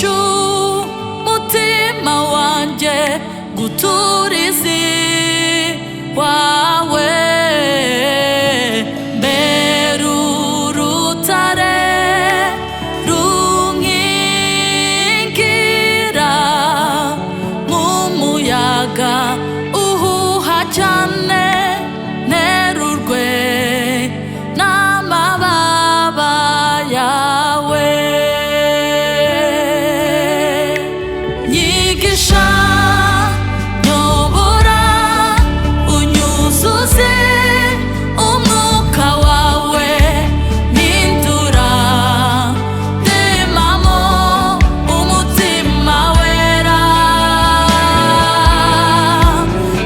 iwacu mutima wanjye guturizi wawe berurutare runkingira mu muyaga uhuha cyane nerurwe n'amababa yawe nyigisha nyobora unyuzuze umwuka wawe mpindura ndemamo umutima wera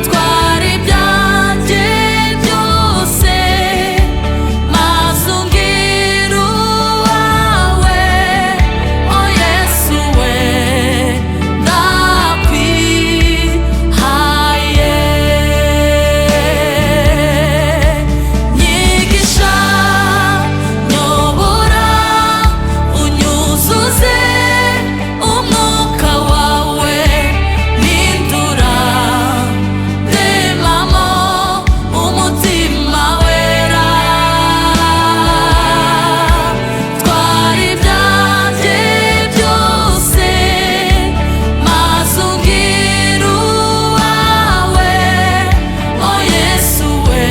twara ibyanjye byose maze umbwire uwawe o Yesu we ndakwihaye nyigisha nyobora unyuzuze umwuka wawe mpindura ndemamo umutima wera twara ibyanjye byose maze umbwire uwawe o Yesu we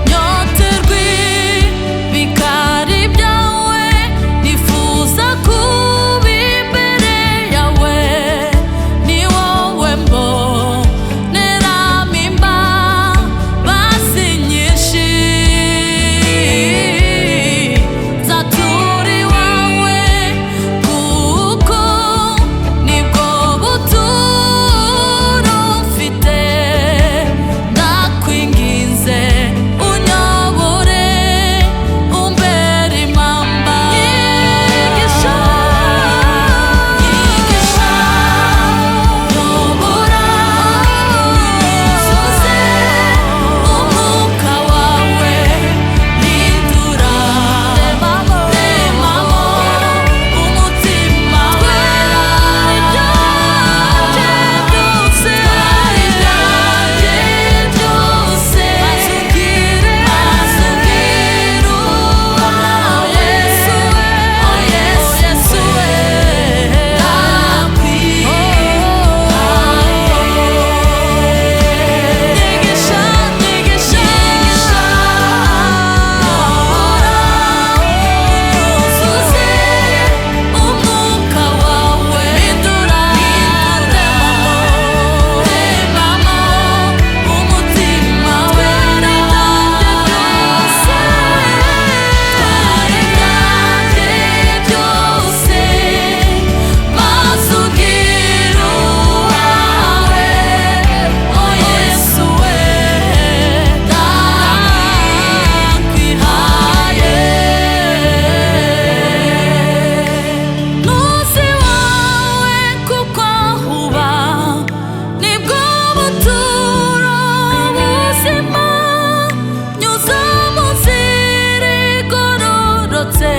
nyoterwe ibikari byawe nifuza kuba imbere yawe ni wowe mboneramo imbabazi nyinshi nzatura iwawe kuko nibwo buturo mfite ndakwinginze unyobore umbere impamba nyigisha nyobora unyuzuze umwuka wawe mpindura ndemamo umutima wera ibyanjye byose maze umbwire uwawe Yesu we nyigisha nyobora unyuzuze umwuka wawe mpindura ndemamo umutima wera twara ibyanjye byose maze umbwire uwawe o Yesu we ndakwihaye muzi wawe kuko huba nibwo buturo buzima nyuza mu nzira igororotse